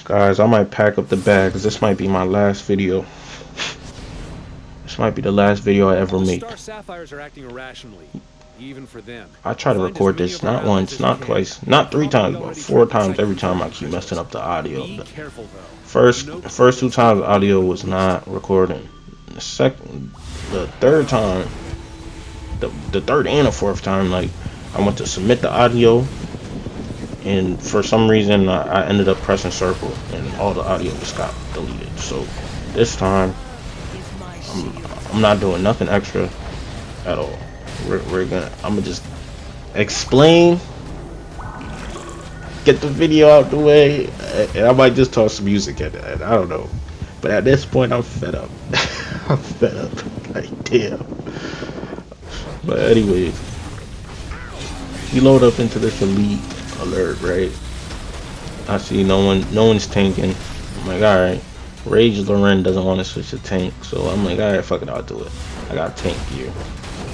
Guys, I might pack up the bag because this might be my last video. This might be the last video I ever make. Star sapphires are acting irrationally, even for them. I try to record this not once, not twice, not 3 times, but 4 times. Every time I keep messing up the audio. Be careful though. First 2 times the audio was not recording. The third time, the third and the fourth time, like I went to submit the audio, and for some reason I ended up pressing circle, and all the audio just got deleted. So this time I'm not doing nothing extra at all. I'm gonna just explain, get the video out the way, and I might just toss some music at it. I don't know, but at this point I'm fed up. I'm fed up. Like damn. But anyway, you load up into this elite alert, right? I see no one's tanking. I'm like, all right. Rage Loren doesn't want to switch to tank, so I'm like, all right, fuck it, I'll do it. I got tank gear,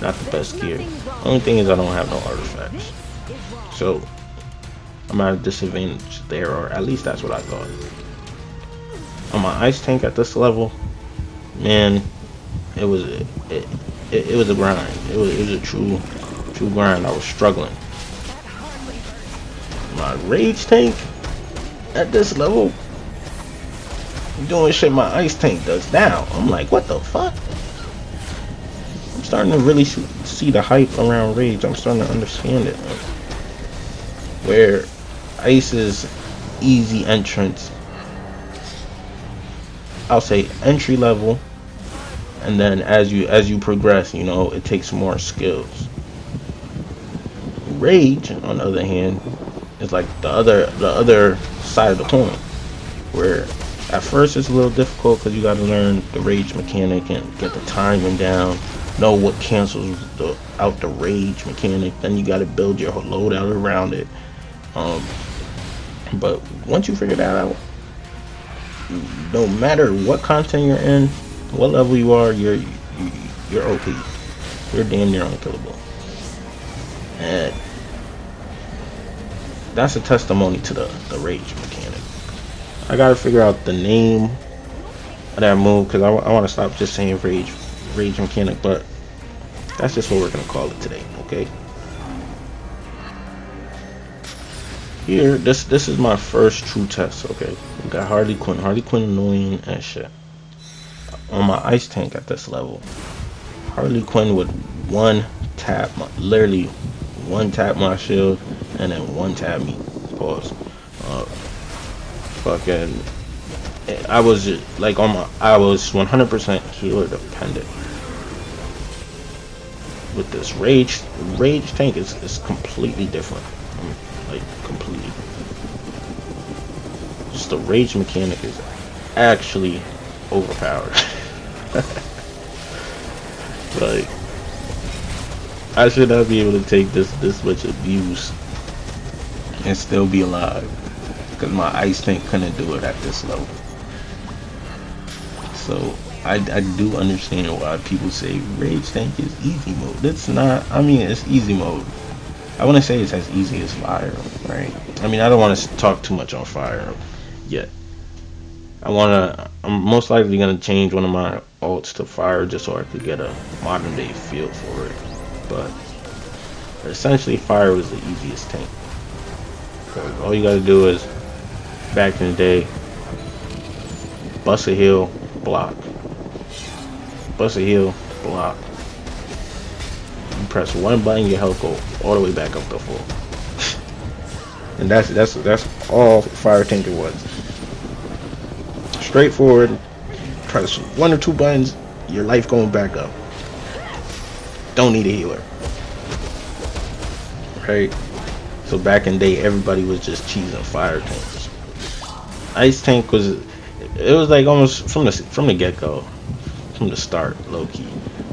not the best gear. Only thing is I don't have no artifacts, so I'm at a disadvantage there, or at least that's what I thought. On my ice tank at this level, man, it was a grind. It was a true grind. I was struggling. My rage tank at this level, doing shit my ice tank does now. I'm like, what the fuck? I'm starting to really see the hype around rage. I'm starting to understand it. Where ice is easy entrance, I'll say entry level, and then as you progress, you know, it takes more skills. Rage, on the other hand, is like the other side of the coin, where at first it's a little difficult because you got to learn the rage mechanic and get the timing down, know what cancels out the rage mechanic. Then you got to build your loadout around it. But once you figure that out, no matter what content you're in, what level you are, you're OP. You're damn near unkillable. And that's a testimony to the rage mechanic. I gotta figure out the name of that move because I want to stop just saying rage mechanic, but that's just what we're gonna call it today, okay? Here, this is my first true test, okay? We got Harley Quinn annoying as shit. On my ice tank at this level, Harley Quinn would literally one tap my shield and then one tap me. Pause. Fucking, I was like I was 100% healer dependent. With this rage tank is completely different. Like completely. Just the rage mechanic is actually overpowered. Like, I should not be able to take this much abuse and still be alive, because my ice tank couldn't do it at this level. So I do understand why people say rage tank is easy mode. It's not. I mean, it's easy mode. I wouldn't say it's as easy as fire, right? I mean, I don't want to talk too much on fire yet. I'm most likely gonna change one of my ults to fire just so I could get a modern day feel for it. But essentially, fire was the easiest tank. Because all you gotta do is, back in the day, bust a heal, block. Bust a heal, block. You press one button, your health go all the way back up to full. And that's all fire tanker was. Straightforward. Press 1 or 2 buttons, your life going back up. Don't need a healer. Right? So back in the day, everybody was just cheesing fire tanks. Ice tank was like almost from the get-go, from the start, low key.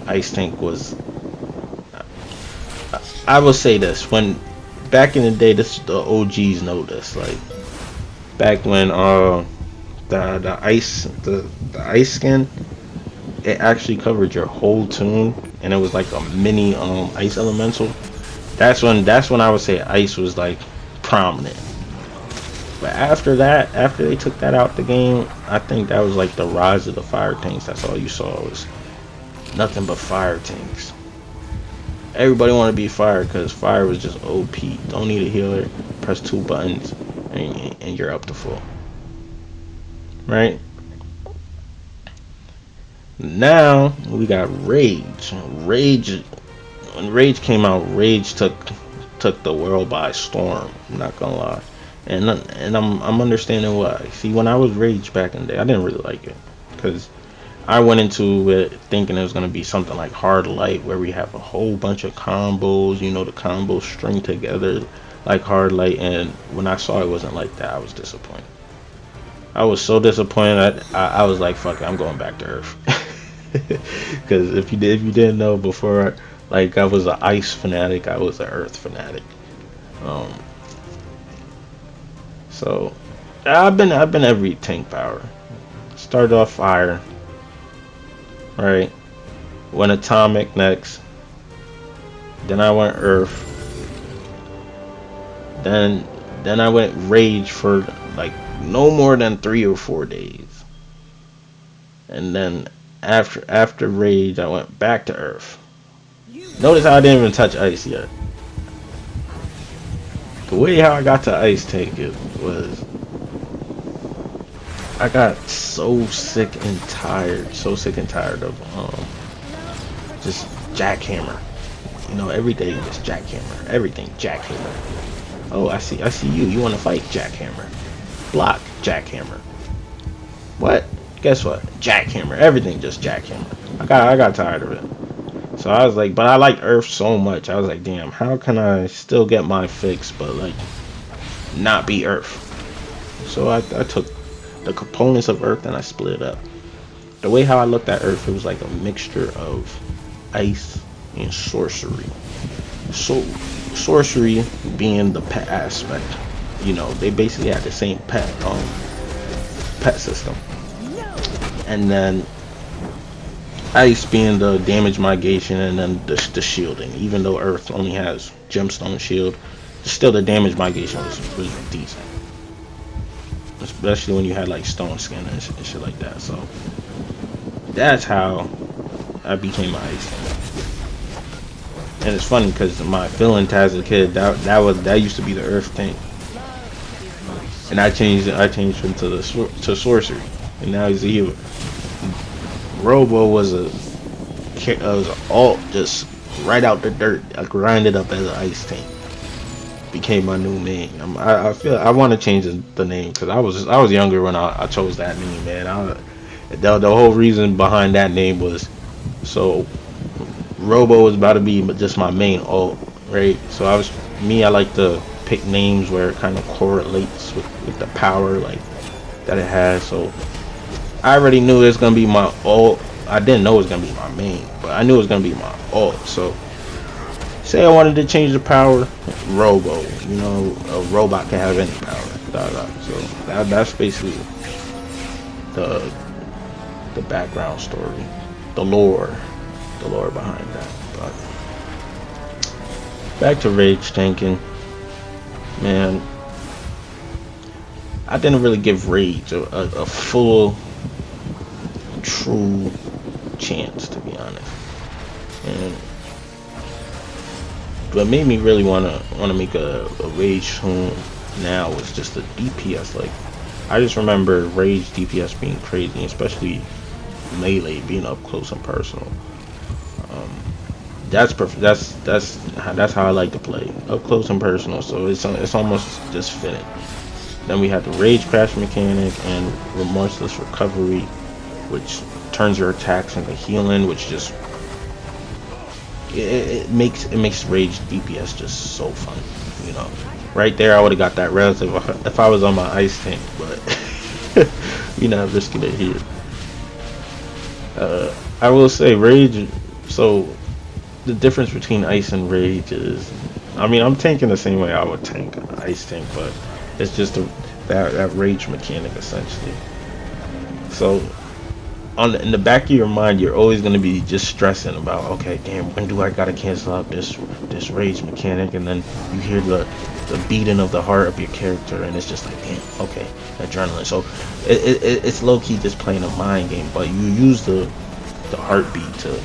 Ice tank was. I will say this: when back in the day, the OGs know this. Like back when the ice skin, it actually covered your whole tune, and it was like a mini ice elemental. That's when I would say ice was like prominent. But after that, after they took that out the game, I think that was like the rise of the fire tanks. That's all you saw was nothing but fire tanks. Everybody wanted to be fire because fire was just OP. Don't need a healer. Press 2 buttons and you're up to full. Right? Now we got Rage. When Rage came out, Rage took the world by storm. I'm not gonna lie, and I'm understanding why. See, when I was Rage back in the day, I didn't really like it because I went into it thinking it was gonna be something like Hard Light, where we have a whole bunch of combos. You know, the combos string together like Hard Light, and when I saw it wasn't like that, I was disappointed. I was so disappointed. I was like, fuck it, I'm going back to Earth. Because if you didn't know before, like I was an ice fanatic, I was an earth fanatic. Um, so I've been every tank power. Started off fire, right? Went atomic next. Then I went earth. Then I went rage for like no more than 3 or 4 days. And then after rage, I went back to earth. Notice how I didn't even touch ice yet. The way how I got to ice tank it was I got so sick and tired of just jackhammer. You know, every day just jackhammer, everything jackhammer. Oh, I see you. You want to fight? Jackhammer. Block. Jackhammer. What? Guess what? Jackhammer. Everything just jackhammer. I got tired of it. So I was like, but I like Earth so much. I was like, damn, how can I still get my fix, but like not be Earth? So I took the components of Earth and I split it up. The way how I looked at Earth, it was like a mixture of ice and sorcery. So sorcery being the pet aspect, you know, they basically had the same pet system, and then ice being the damage mitigation, and then the shielding. Even though Earth only has gemstone shield, still the damage mitigation was decent, especially when you had like stone skin and shit like that. So that's how I became an ice. And it's funny because my feelings as a kid, that used to be the Earth tank, and I changed him to sorcery, and now he's a healer. Robo was a alt, just right out the dirt. I grinded up as an ice tank. Became my new main. I feel I want to change the name because I was younger when I chose that name, man. The whole reason behind that name was so Robo was about to be just my main alt, right? So I like to pick names where it kind of correlates with the power like that it has. So I already knew it was gonna be my alt. I didn't know it was gonna be my main, but I knew it was gonna be my alt. So say I wanted to change the power, Robo. You know, a robot can have any power. So that's basically the background story, the lore behind that. But back to rage tanking, man. I didn't really give rage a full, true chance, to be honest. And what made me really wanna make a rage tune now was just the DPS. Like, I just remember rage DPS being crazy, especially melee being up close and personal. That's perfect. That's how I like to play, up close and personal. So it's almost just fitting. Then we have the rage crash mechanic and remorseless recovery, which turns your attacks into healing, which just it makes rage DPS just so fun. You know, right there I would have got that relative if I was on my ice tank, but you're not risking it here. I will say rage. So the difference between ice and rage is, I mean, I'm tanking the same way I would tank an ice tank, but it's just that rage mechanic essentially. So in the back of your mind, you're always gonna be just stressing about, okay, damn, when do I gotta cancel out this rage mechanic? And then you hear the beating of the heart of your character, and it's just like, damn, okay, adrenaline. So it's low key just playing a mind game, but you use the heartbeat to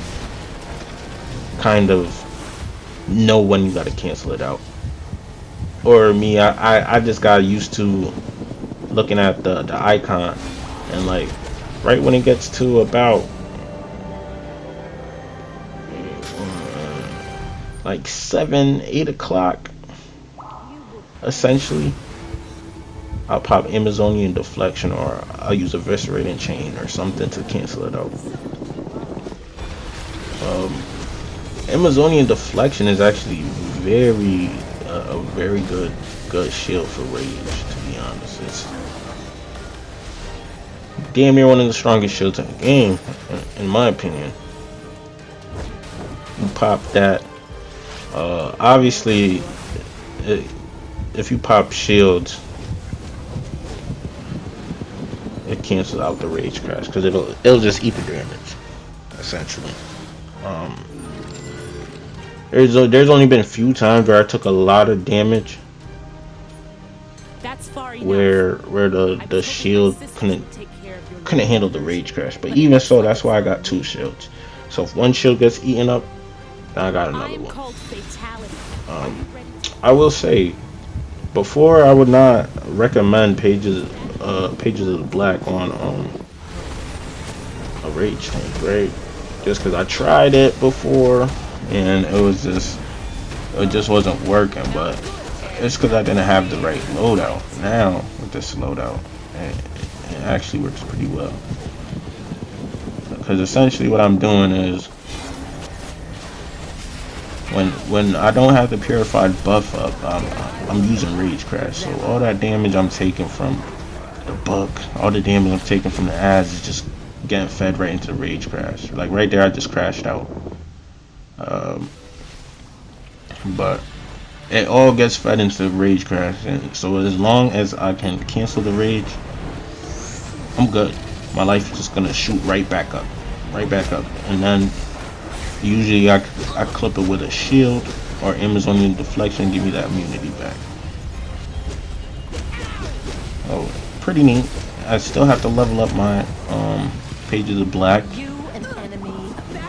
kind of know when you gotta cancel it out. Or me, I just got used to looking at the icon, and like right when it gets to about like 7, 8 o'clock, essentially, I'll pop Amazonian deflection, or I'll use eviscerating chain or something to cancel it out. Amazonian deflection is actually a very good shield for rage. To be honest, it's damn near one of the strongest shields in the game, in my opinion. You pop that. Obviously, if you pop shields, it cancels out the rage crash because it'll just eat the damage, essentially. Um, there's only been a few times where I took a lot of damage, That's far enough. where the shield couldn't handle the rage crash. But even so, that's why I got 2 shields. So if one shield gets eaten up, then I got another one. I will say, before, I would not recommend Pages of the Black on a rage tank, right? Just because I tried it before and it just wasn't working. But it's because I didn't have the right loadout. Now with this loadout, it actually works pretty well. Because essentially what I'm doing is, when I don't have the purified buff up, I'm using rage crash. So all that damage I'm taking from the book, all the damage I'm taking from the ads is just getting fed right into the rage crash. Like right there, I just crashed out. But it all gets fed into the rage crash, and so as long as I can cancel the rage, I'm good. My life is just gonna shoot right back up, and then usually I clip it with a shield or Amazonian deflection, give me that immunity back. Oh, pretty neat. I still have to level up my Pages of Black.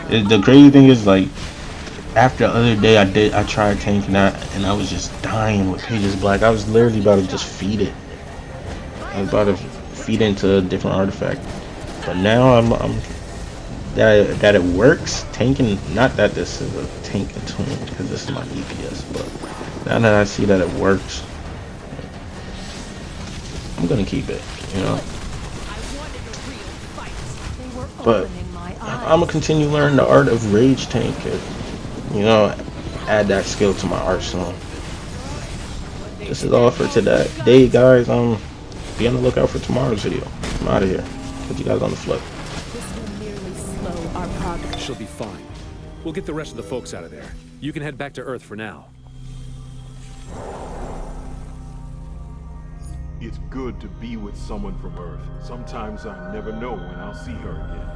The crazy thing is, like, after the other day I tried tanking that and I was just dying with Pages of Black. I was literally about to just feed it. I was about to feed into a different artifact. But now I'm that it works tanking. Not that this is a tanking tool because this is my DPS, but now that I see that it works, I'm gonna keep it, you know. But I'm gonna continue learning the art of rage tank, and, you know, add that skill to my arsenal. This is all for today, guys. Be on the lookout for tomorrow's video. I'm out of here. Put you guys on the flip. She'll be fine. We'll get the rest of the folks out of there. You can head back to Earth for now. It's good to be with someone from Earth. Sometimes I never know when I'll see her again.